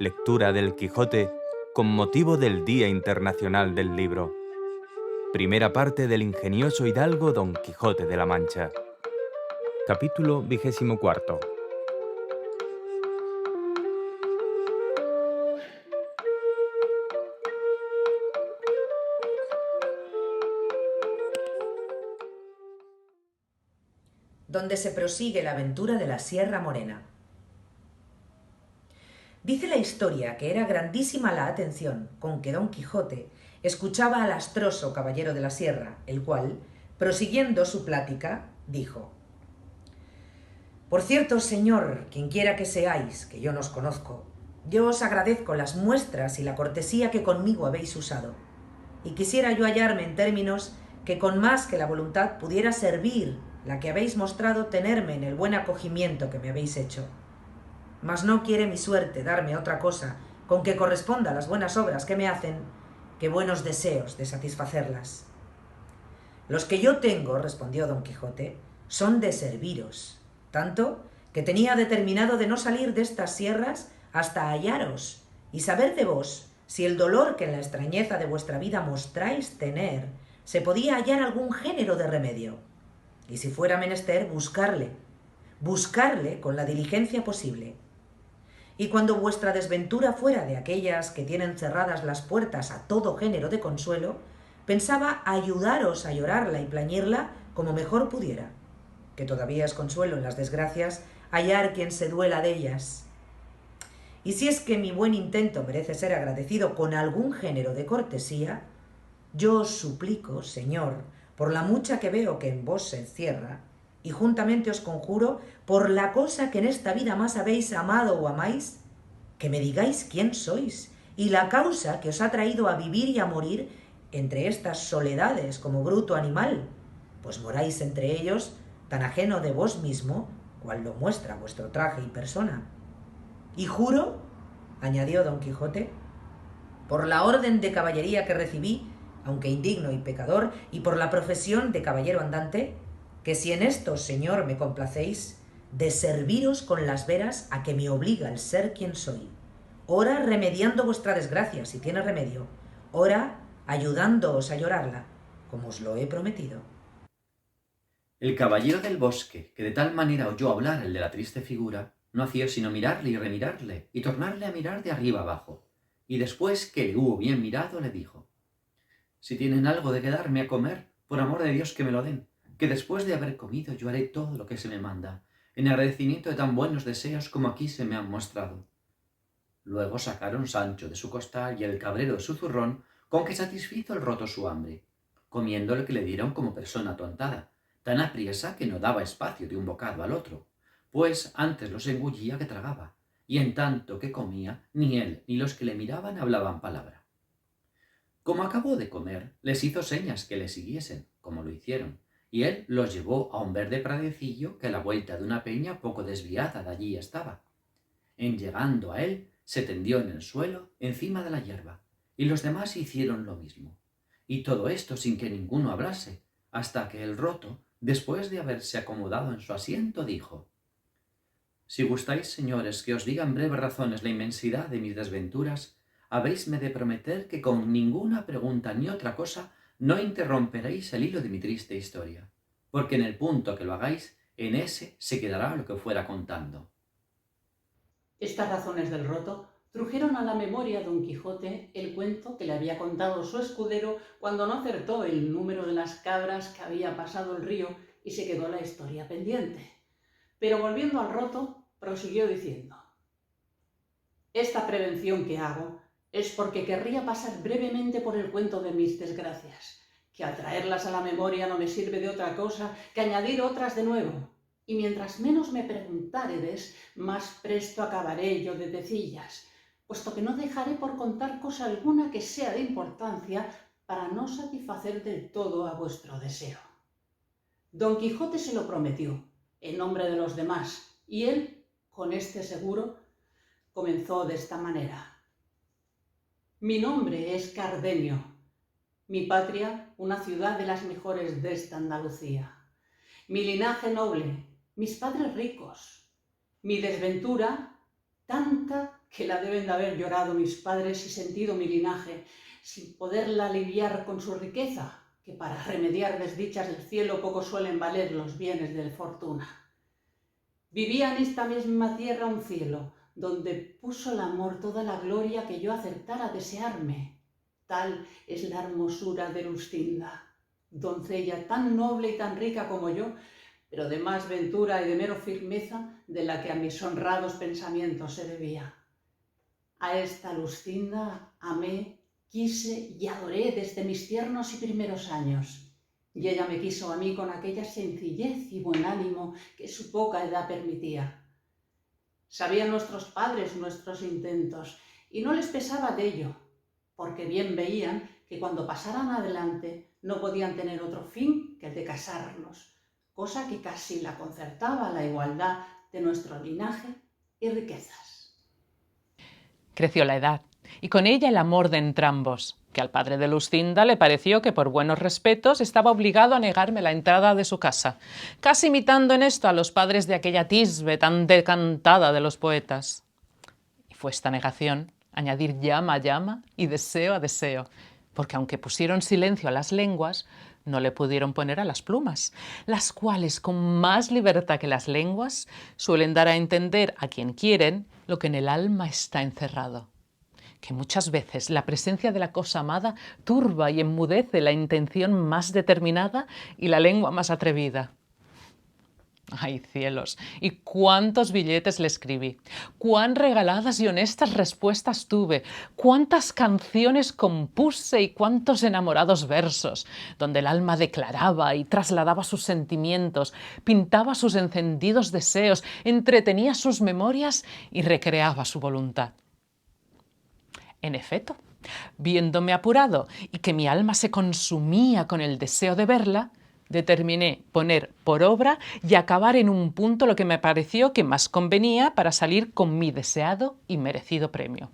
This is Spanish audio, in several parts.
Lectura del Quijote con motivo del Día Internacional del Libro. Primera parte del ingenioso hidalgo Don Quijote de la Mancha. Capítulo 24. Donde se prosigue la aventura de la Sierra Morena. Dice la historia que era grandísima la atención con que Don Quijote escuchaba al astroso caballero de la sierra, el cual, prosiguiendo su plática, dijo: «Por cierto, señor, quienquiera que seáis, que yo no os conozco, yo os agradezco las muestras y la cortesía que conmigo habéis usado, y quisiera yo hallarme en términos que con más que la voluntad pudiera servir la que habéis mostrado tenerme en el buen acogimiento que me habéis hecho. Mas no quiere mi suerte darme otra cosa con que corresponda a las buenas obras que me hacen, que buenos deseos de satisfacerlas. Los que yo tengo, respondió Don Quijote, son de serviros, tanto que tenía determinado de no salir de estas sierras hasta hallaros y saber de vos si el dolor que en la extrañeza de vuestra vida mostráis tener se podía hallar algún género de remedio, y si fuera menester buscarle con la diligencia posible. Y cuando vuestra desventura fuera de aquellas que tienen cerradas las puertas a todo género de consuelo, pensaba ayudaros a llorarla y plañirla como mejor pudiera, que todavía es consuelo en las desgracias hallar quien se duela de ellas. Y si es que mi buen intento merece ser agradecido con algún género de cortesía, yo os suplico, señor, por la mucha que veo que en vos se encierra, y juntamente os conjuro, por la cosa que en esta vida más habéis amado o amáis, que me digáis quién sois y la causa que os ha traído a vivir y a morir entre estas soledades como bruto animal, pues moráis entre ellos tan ajeno de vos mismo, cual lo muestra vuestro traje y persona. Y juro, añadió Don Quijote, por la orden de caballería que recibí, aunque indigno y pecador, y por la profesión de caballero andante, que si en esto, señor, me complacéis, de serviros con las veras a que me obliga el ser quien soy, ora remediando vuestra desgracia, si tiene remedio, ora ayudándoos a llorarla, como os lo he prometido». El caballero del bosque, que de tal manera oyó hablar el de la triste figura, no hacía sino mirarle y remirarle, y tornarle a mirar de arriba abajo, y después que le hubo bien mirado, le dijo: «Si tienen algo de que darme a comer, por amor de Dios que me lo den, que después de haber comido yo haré todo lo que se me manda, en agradecimiento de tan buenos deseos como aquí se me han mostrado». Luego sacaron Sancho de su costal y el cabrero de su zurrón, con que satisfizo el roto su hambre, comiendo lo que le dieron como persona tontada, tan apriesa que no daba espacio de un bocado al otro, pues antes los engullía que tragaba, y en tanto que comía, ni él ni los que le miraban hablaban palabra. Como acabó de comer, les hizo señas que le siguiesen, como lo hicieron, y él los llevó a un verde pradecillo que a la vuelta de una peña poco desviada de allí estaba. En llegando a él, se tendió en el suelo, encima de la hierba, y los demás hicieron lo mismo. Y todo esto sin que ninguno hablase, hasta que el roto, después de haberse acomodado en su asiento, dijo: «Si gustáis, señores, que os diga en breves razones la inmensidad de mis desventuras, habéisme de prometer que con ninguna pregunta ni otra cosa no interromperéis el hilo de mi triste historia, porque en el punto que lo hagáis, en ese se quedará lo que fuera contando». Estas razones del roto trujeron a la memoria a Don Quijote el cuento que le había contado su escudero cuando no acertó el número de las cabras que había pasado el río y se quedó la historia pendiente. Pero volviendo al roto, prosiguió diciendo: «Esta prevención que hago es porque querría pasar brevemente por el cuento de mis desgracias, que al traerlas a la memoria no me sirve de otra cosa que añadir otras de nuevo, y mientras menos me preguntáredes, más presto acabaré yo de decillas, puesto que no dejaré por contar cosa alguna que sea de importancia para no satisfacer del todo a vuestro deseo». Don Quijote se lo prometió, en nombre de los demás, y él, con este seguro, comenzó de esta manera: «Mi nombre es Cardenio, mi patria una ciudad de las mejores de esta Andalucía, mi linaje noble, mis padres ricos, mi desventura tanta que la deben de haber llorado mis padres y sentido mi linaje, sin poderla aliviar con su riqueza, que para remediar desdichas del cielo poco suelen valer los bienes de fortuna. Vivía en esta misma tierra un cielo, donde puso el amor toda la gloria que yo acertara desearme. Tal es la hermosura de Luscinda, doncella tan noble y tan rica como yo, pero de más ventura y de mero firmeza de la que a mis honrados pensamientos se debía. A esta Luscinda amé, quise y adoré desde mis tiernos y primeros años, y ella me quiso a mí con aquella sencillez y buen ánimo que su poca edad permitía. Sabían nuestros padres nuestros intentos, y no les pesaba de ello, porque bien veían que cuando pasaran adelante no podían tener otro fin que el de casarnos, cosa que casi la concertaba la igualdad de nuestro linaje y riquezas. Creció la edad, y con ella el amor de entrambos, que al padre de Luscinda le pareció que por buenos respetos estaba obligado a negarme la entrada de su casa, casi imitando en esto a los padres de aquella Tisbe tan decantada de los poetas. Y fue esta negación añadir llama a llama y deseo a deseo, porque aunque pusieron silencio a las lenguas, no le pudieron poner a las plumas, las cuales, con más libertad que las lenguas, suelen dar a entender a quien quieren lo que en el alma está encerrado. Que muchas veces la presencia de la cosa amada turba y enmudece la intención más determinada y la lengua más atrevida. ¡Ay, cielos! ¿Y cuántos billetes le escribí? ¡Cuán regaladas y honestas respuestas tuve! ¡Cuántas canciones compuse y cuántos enamorados versos, donde el alma declaraba y trasladaba sus sentimientos, pintaba sus encendidos deseos, entretenía sus memorias y recreaba su voluntad! En efecto, viéndome apurado y que mi alma se consumía con el deseo de verla, determiné poner por obra y acabar en un punto lo que me pareció que más convenía para salir con mi deseado y merecido premio.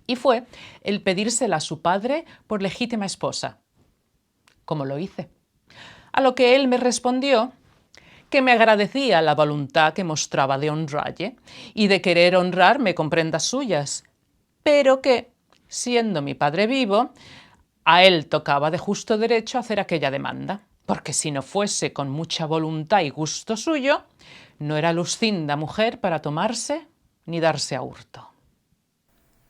Y fue el pedírsela a su padre por legítima esposa. ¿Cómo lo hice? A lo que él me respondió que me agradecía la voluntad que mostraba de honralle y de querer honrarme con prendas suyas, pero que, siendo mi padre vivo, a él tocaba de justo derecho hacer aquella demanda, porque si no fuese con mucha voluntad y gusto suyo, no era Luscinda mujer para tomarse ni darse a hurto.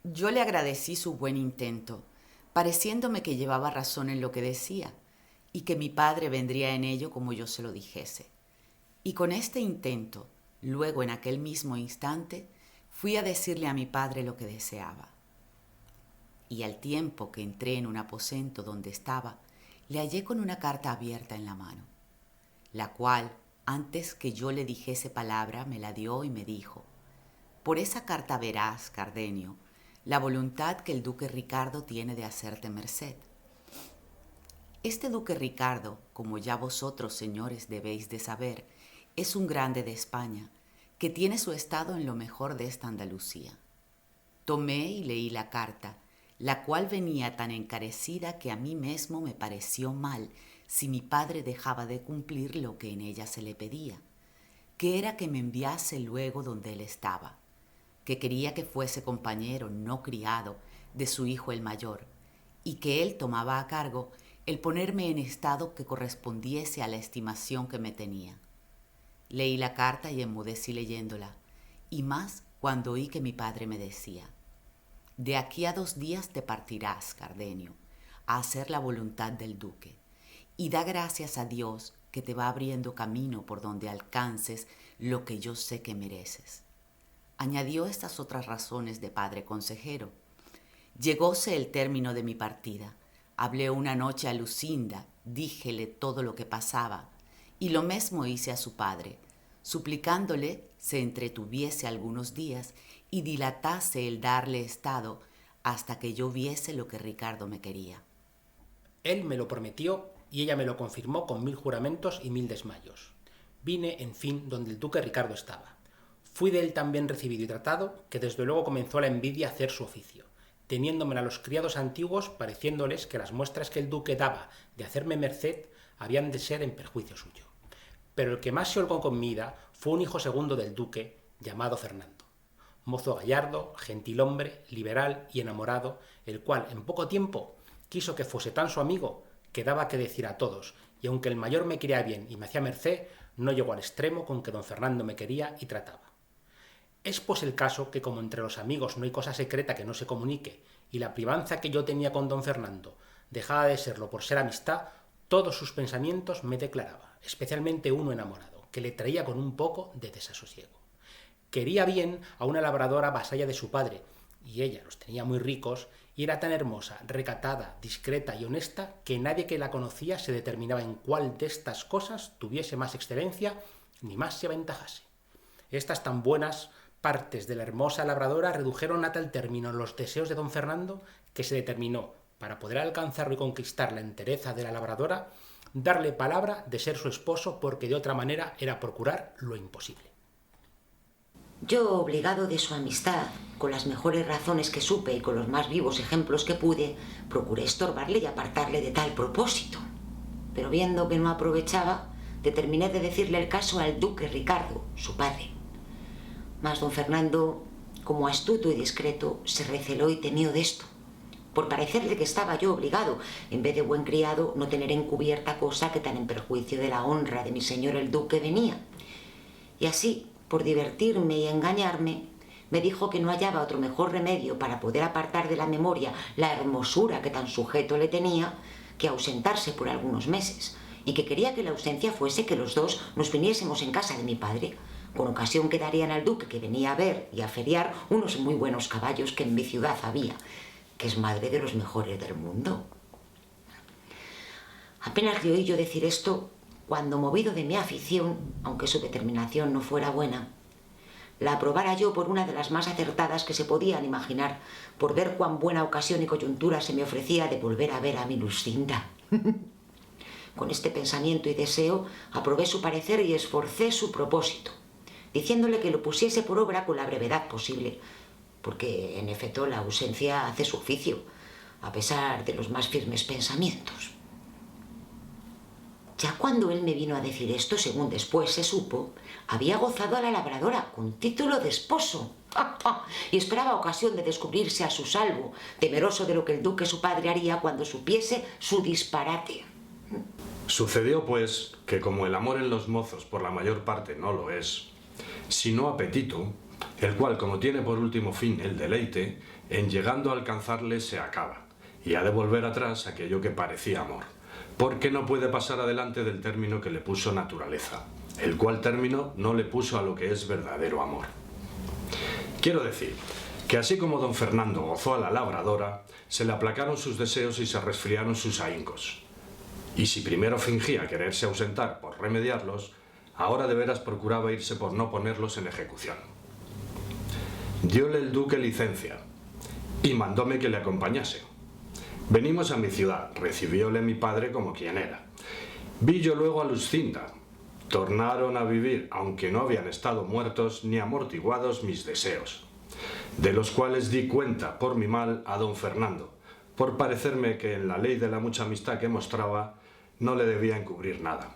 Yo le agradecí su buen intento, pareciéndome que llevaba razón en lo que decía, y que mi padre vendría en ello como yo se lo dijese. Y con este intento, luego en aquel mismo instante, fui a decirle a mi padre lo que deseaba. Y al tiempo que entré en un aposento donde estaba, le hallé con una carta abierta en la mano, la cual, antes que yo le dijese palabra, me la dio y me dijo: «Por esa carta verás, Cardenio, la voluntad que el duque Ricardo tiene de hacerte merced. Este duque Ricardo, como ya vosotros, señores, debéis de saber, es un grande de España, que tiene su estado en lo mejor de esta Andalucía». Tomé y leí la carta, la cual venía tan encarecida que a mí mismo me pareció mal si mi padre dejaba de cumplir lo que en ella se le pedía, que era que me enviase luego donde él estaba, que quería que fuese compañero, no criado, de su hijo el mayor, y que él tomaba a cargo el ponerme en estado que correspondiese a la estimación que me tenía. Leí la carta y enmudecí leyéndola, y más cuando oí que mi padre me decía: «De aquí a 2 días te partirás, Cardenio, a hacer la voluntad del duque, y da gracias a Dios que te va abriendo camino por donde alcances lo que yo sé que mereces». Añadió estas otras razones de padre consejero. Llegóse el término de mi partida. Hablé una noche a Luscinda, díjele todo lo que pasaba, y lo mesmo hice a su padre, suplicándole se entretuviese algunos días y dilatase el darle estado hasta que yo viese lo que Ricardo me quería. Él me lo prometió y ella me lo confirmó con 1000 juramentos y 1000 desmayos. Vine, en fin, donde el duque Ricardo estaba. Fui de él tan bien recibido y tratado que desde luego comenzó la envidia a hacer su oficio, teniéndome a los criados antiguos pareciéndoles que las muestras que el duque daba de hacerme merced habían de ser en perjuicio suyo. Pero el que más se holgó con mi ida fue un hijo segundo del duque, llamado Fernando. mozo gallardo, gentilhombre, liberal y enamorado, el cual en poco tiempo quiso que fuese tan su amigo que daba que decir a todos, y aunque el mayor me quería bien y me hacía merced, no llegó al extremo con que don Fernando me quería y trataba. Es pues el caso que como entre los amigos no hay cosa secreta que no se comunique, y la privanza que yo tenía con don Fernando dejaba de serlo por ser amistad, todos sus pensamientos me declaraba, especialmente uno enamorado, que le traía con un poco de desasosiego. Quería bien a una labradora vasalla de su padre, y ella los tenía muy ricos, y era tan hermosa, recatada, discreta y honesta, que nadie que la conocía se determinaba en cuál de estas cosas tuviese más excelencia, ni más se aventajase. Estas tan buenas partes de la hermosa labradora redujeron a tal término los deseos de don Fernando, que se determinó, para poder alcanzarlo y conquistar la entereza de la labradora, darle palabra de ser su esposo, porque de otra manera era procurar lo imposible. Yo, obligado de su amistad, con las mejores razones que supe y con los más vivos ejemplos que pude, procuré estorbarle y apartarle de tal propósito. Pero viendo que no aprovechaba, determiné de decirle el caso al duque Ricardo, su padre. Mas don Fernando, como astuto y discreto, se receló y temió de esto, por parecerle que estaba yo obligado, en vez de buen criado, no tener encubierta cosa que tan en perjuicio de la honra de mi señor el duque venía. Y así, por divertirme y engañarme, me dijo que no hallaba otro mejor remedio para poder apartar de la memoria la hermosura que tan sujeto le tenía que ausentarse por algunos meses, y que quería que la ausencia fuese que los dos nos viniésemos en casa de mi padre, con ocasión que darían al duque que venía a ver y a feriar unos muy buenos caballos que en mi ciudad había, que es madre de los mejores del mundo. Apenas le oí yo decir esto, cuando, movido de mi afición, aunque su determinación no fuera buena, la aprobara yo por una de las más acertadas que se podían imaginar, por ver cuán buena ocasión y coyuntura se me ofrecía de volver a ver a mi Lucinda. Con este pensamiento y deseo, aprobé su parecer y esforcé su propósito, diciéndole que lo pusiese por obra con la brevedad posible, porque, en efecto, la ausencia hace su oficio, a pesar de los más firmes pensamientos. Ya cuando él me vino a decir esto, según después se supo, había gozado a la labradora con título de esposo y esperaba ocasión de descubrirse a su salvo, temeroso de lo que el duque su padre haría cuando supiese su disparate. Sucedió, pues, que como el amor en los mozos por la mayor parte no lo es, sino apetito, el cual, como tiene por último fin el deleite, en llegando a alcanzarle se acaba, y ha de volver atrás aquello que parecía amor, porque no puede pasar adelante del término que le puso naturaleza, el cual término no le puso a lo que es verdadero amor. Quiero decir que así como don Fernando gozó a la labradora, se le aplacaron sus deseos y se resfriaron sus ahíncos. Y si primero fingía quererse ausentar por remediarlos, ahora de veras procuraba irse por no ponerlos en ejecución. Dióle el duque licencia y mandóme que le acompañase. Venimos a mi ciudad, recibióle mi padre como quien era. Vi yo luego a Lucinda. Tornaron a vivir, aunque no habían estado muertos ni amortiguados mis deseos, de los cuales di cuenta por mi mal a don Fernando, por parecerme que en la ley de la mucha amistad que mostraba no le debía encubrir nada.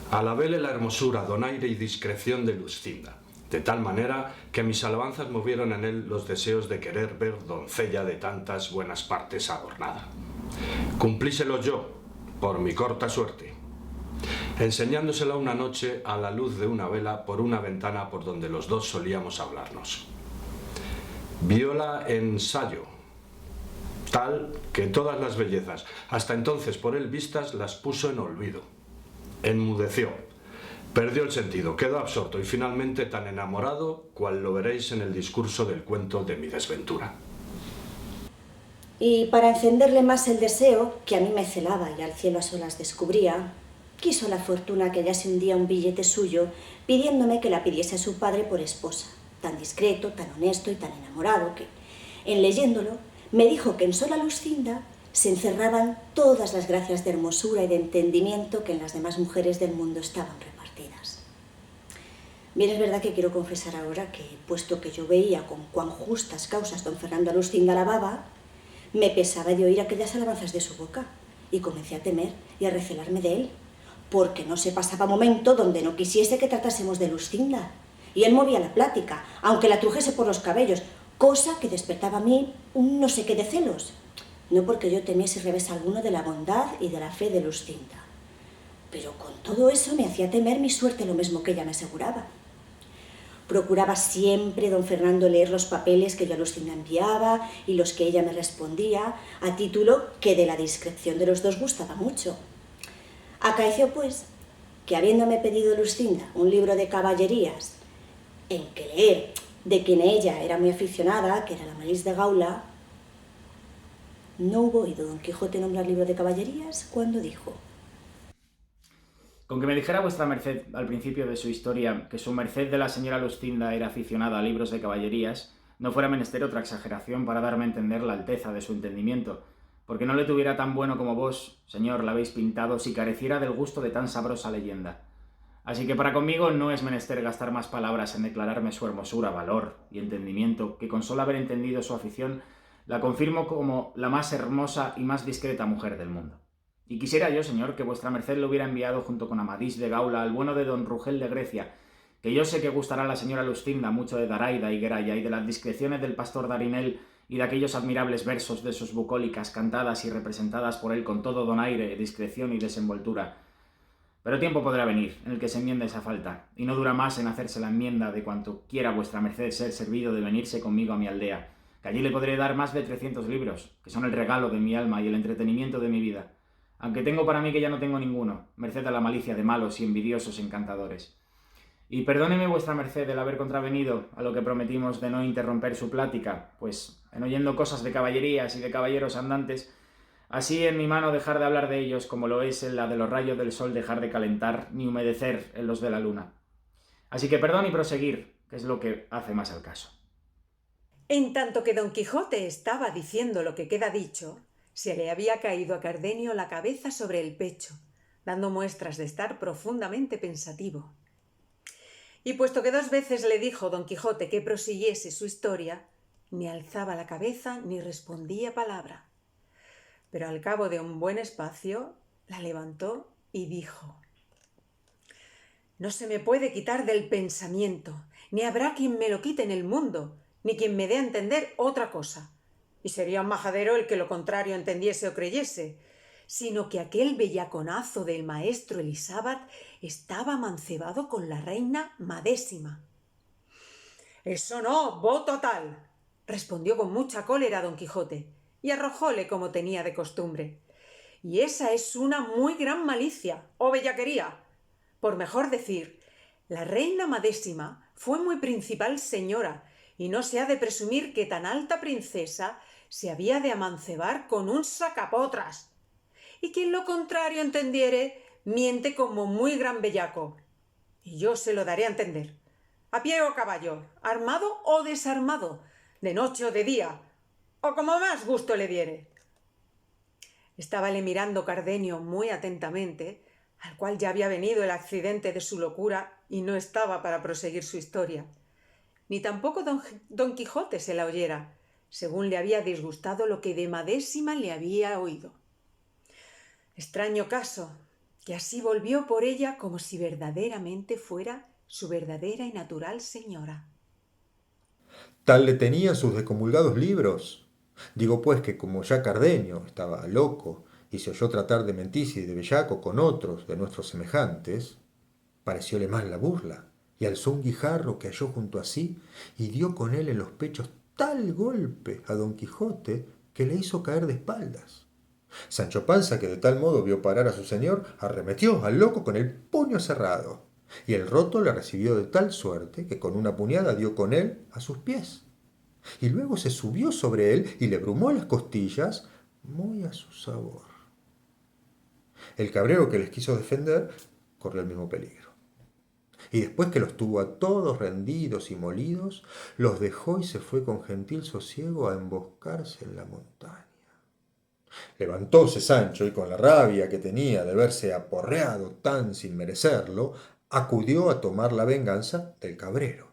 Alabéle la hermosura, donaire y discreción de Lucinda, de tal manera que mis alabanzas movieron en él los deseos de querer ver doncella de tantas buenas partes adornada. Cumplíselo yo, por mi corta suerte, enseñándosela una noche a la luz de una vela por una ventana por donde los dos solíamos hablarnos. Vióla en ensayo, tal que todas las bellezas, hasta entonces por él vistas, las puso en olvido. Enmudeció, perdió el sentido, quedó absorto y finalmente tan enamorado cual lo veréis en el discurso del cuento de mi desventura. Y para encenderle más el deseo, que a mí me celaba y al cielo a solas descubría, quiso la fortuna que hallase un día un billete suyo pidiéndome que la pidiese a su padre por esposa, tan discreto, tan honesto y tan enamorado que, en leyéndolo, me dijo que en sola Lucinda se encerraban todas las gracias de hermosura y de entendimiento que en las demás mujeres del mundo estaban repartidas. Bien, es verdad que quiero confesar ahora que, puesto que yo veía con cuán justas causas don Fernando a Lucinda alababa, me pesaba de oír aquellas alabanzas de su boca y comencé a temer y a recelarme de él, porque no se pasaba momento donde no quisiese que tratásemos de Lucinda, y él movía la plática, aunque la trujese por los cabellos, cosa que despertaba a mí un no sé qué de celos. No porque yo temiese revés alguno de la bondad y de la fe de Luscinda, pero con todo eso me hacía temer mi suerte lo mismo que ella me aseguraba. Procuraba siempre don Fernando leer los papeles que yo a Luscinda enviaba y los que ella me respondía, a título que de la discreción de los dos gustaba mucho. Acaeció, pues, que habiéndome pedido Luscinda un libro de caballerías en que leer, de quien ella era muy aficionada, que era la Maris de Gaula, no hubo oído don Quijote nombrar libro de caballerías cuando dijo: Con que me dijera vuestra merced al principio de su historia que su merced de la señora Luscinda era aficionada a libros de caballerías, no fuera menester otra exageración para darme a entender la alteza de su entendimiento, porque no le tuviera tan bueno como vos, señor, la habéis pintado, si careciera del gusto de tan sabrosa leyenda. Así que para conmigo no es menester gastar más palabras en declararme su hermosura, valor y entendimiento, que con solo haber entendido su afición, la confirmo como la más hermosa y más discreta mujer del mundo. Y quisiera yo, señor, que vuestra merced lo hubiera enviado junto con Amadís de Gaula al bueno de don Rugel de Grecia, que yo sé que gustará a la señora Luscinda mucho de Daraida y Graya y de las discreciones del pastor Darinel y de aquellos admirables versos de sus bucólicas cantadas y representadas por él con todo donaire, discreción y desenvoltura. Pero tiempo podrá venir en el que se enmienda esa falta, y no dura más en hacerse la enmienda de cuanto quiera vuestra merced ser servido de venirse conmigo a mi aldea, que allí le podré dar más de 300 libros, que son el regalo de mi alma y el entretenimiento de mi vida, aunque tengo para mí que ya no tengo ninguno, merced a la malicia de malos y envidiosos encantadores. Y perdóneme vuestra merced el haber contravenido a lo que prometimos de no interromper su plática, pues en oyendo cosas de caballerías y de caballeros andantes, así en mi mano dejar de hablar de ellos como lo es en la de los rayos del sol dejar de calentar ni humedecer en los de la luna. Así que perdón y proseguir, que es lo que hace más al caso. En tanto que don Quijote estaba diciendo lo que queda dicho, se le había caído a Cardenio la cabeza sobre el pecho, dando muestras de estar profundamente pensativo. Y puesto que 2 veces le dijo don Quijote que prosiguiese su historia, ni alzaba la cabeza ni respondía palabra. Pero al cabo de un buen espacio la levantó y dijo: No se me puede quitar del pensamiento, ni habrá quien me lo quite en el mundo, ni quien me dé a entender otra cosa. Y sería un majadero el que lo contrario entendiese o creyese, sino que aquel bellaconazo del maestro Elisábat estaba amancebado con la reina Madésima. —Eso no, voto tal —respondió con mucha cólera don Quijote, y arrojóle como tenía de costumbre—. Y esa es una muy gran malicia, o bellaquería. Por mejor decir, la reina Madésima fue muy principal señora, y no se ha de presumir que tan alta princesa se había de amancebar con un sacapotras. Y quien lo contrario entendiere, miente como muy gran bellaco. Y yo se lo daré a entender, a pie o a caballo, armado o desarmado, de noche o de día, o como más gusto le diere. Estábale mirando Cardenio muy atentamente, al cual ya había venido el accidente de su locura y no estaba para proseguir su historia. Ni tampoco don Quijote se la oyera, según le había disgustado lo que de Madésima le había oído. Extraño caso, que así volvió por ella como si verdaderamente fuera su verdadera y natural señora. Tal le tenía sus descomulgados libros. Digo pues que como ya Cardenio estaba loco y se oyó tratar de menticia y de bellaco con otros de nuestros semejantes, parecióle mal la burla, y alzó un guijarro que halló junto a sí y dio con él en los pechos tal golpe a don Quijote que le hizo caer de espaldas. Sancho Panza, que de tal modo vio parar a su señor, arremetió al loco con el puño cerrado, y el roto le recibió de tal suerte que con una puñada dio con él a sus pies, y luego se subió sobre él y le brumó las costillas muy a su sabor. El cabrero que les quiso defender corrió el mismo peligro, y después que los tuvo a todos rendidos y molidos, los dejó y se fue con gentil sosiego a emboscarse en la montaña. Levantóse Sancho y con la rabia que tenía de verse aporreado tan sin merecerlo, acudió a tomar la venganza del cabrero,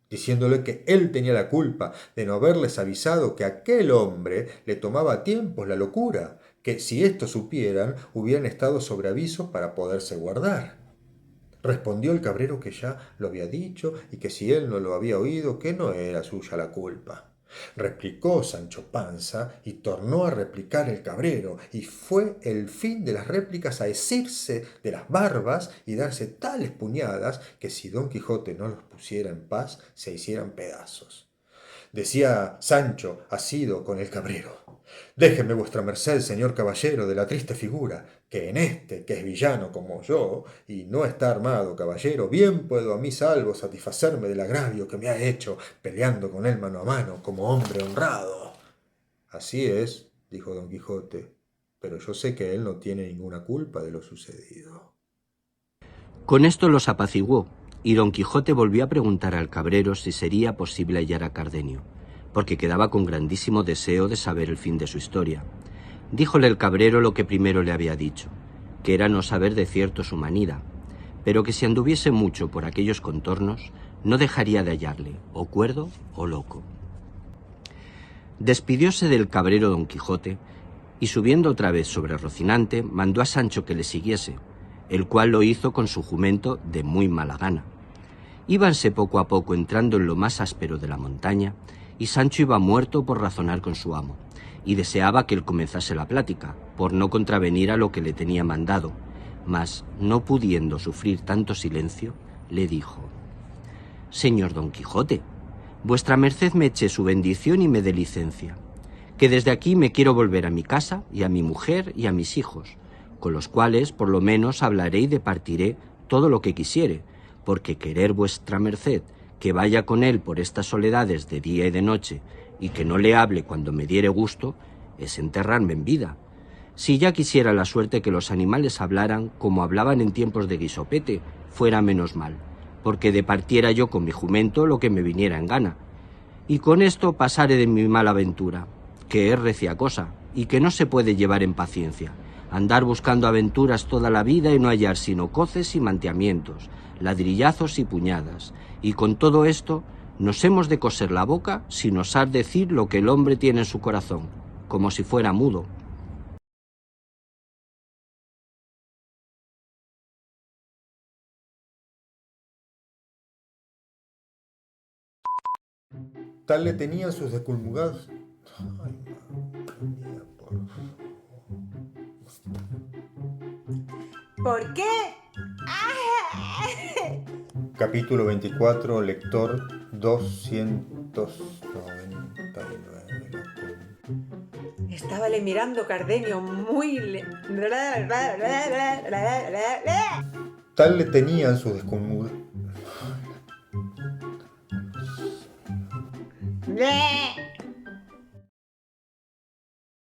diciéndole que él tenía la culpa de no haberles avisado que aquel hombre le tomaba a tiempos la locura, que si esto supieran hubieran estado sobre aviso para poderse guardar. Respondió el cabrero que ya lo había dicho y que si él no lo había oído, que no era suya la culpa. Replicó Sancho Panza y tornó a replicar el cabrero, y fue el fin de las réplicas a asirse de las barbas y darse tales puñadas que si Don Quijote no los pusiera en paz se hicieran pedazos. Decía Sancho asido con el cabrero: déjeme vuestra merced, señor caballero, de la triste figura, que en este, que es villano como yo, y no está armado caballero, bien puedo a mí salvo satisfacerme del agravio que me ha hecho, peleando con él mano a mano, como hombre honrado. Así es, dijo Don Quijote, pero yo sé que él no tiene ninguna culpa de lo sucedido. Con esto los apaciguó, y Don Quijote volvió a preguntar al cabrero si sería posible hallar a Cardenio, porque quedaba con grandísimo deseo de saber el fin de su historia. Díjole el cabrero lo que primero le había dicho, que era no saber de cierto su manida, pero que si anduviese mucho por aquellos contornos, no dejaría de hallarle, o cuerdo o loco. Despidióse del cabrero Don Quijote, y subiendo otra vez sobre Rocinante, mandó a Sancho que le siguiese, el cual lo hizo con su jumento de muy mala gana. Íbanse poco a poco entrando en lo más áspero de la montaña, y Sancho iba muerto por razonar con su amo, y deseaba que él comenzase la plática, por no contravenir a lo que le tenía mandado, mas, no pudiendo sufrir tanto silencio, le dijo: «Señor Don Quijote, vuestra merced me eche su bendición y me dé licencia, que desde aquí me quiero volver a mi casa y a mi mujer y a mis hijos, con los cuales por lo menos hablaré y departiré todo lo que quisiere, porque querer vuestra merced que vaya con él por estas soledades de día y de noche, y que no le hable cuando me diere gusto, es enterrarme en vida. Si ya quisiera la suerte que los animales hablaran como hablaban en tiempos de Guisopete, fuera menos mal, porque departiera yo con mi jumento lo que me viniera en gana. Y con esto pasaré de mi mala aventura, que es recia cosa, y que no se puede llevar en paciencia, andar buscando aventuras toda la vida y no hallar sino coces y manteamientos, ladrillazos y puñadas, y con todo esto nos hemos de coser la boca sin osar decir lo que el hombre tiene en su corazón, como si fuera mudo». Tal le tenían sus descomulgados. Ay, mía, ¿Por qué? Capítulo 24, lector 299. Estábale mirando Cardenio muy... Tal le tenían sus descomulgados.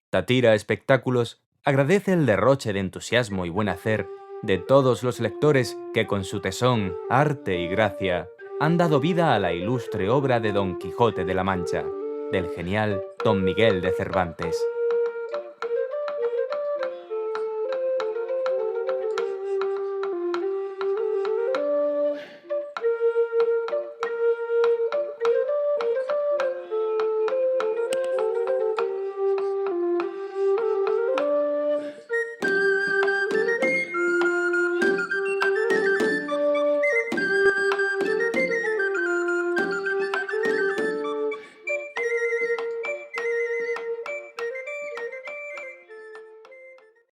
Tatira Espectáculos agradece el derroche de entusiasmo y buen hacer de todos los lectores que con su tesón, arte y gracia han dado vida a la ilustre obra de Don Quijote de la Mancha, del genial Don Miguel de Cervantes.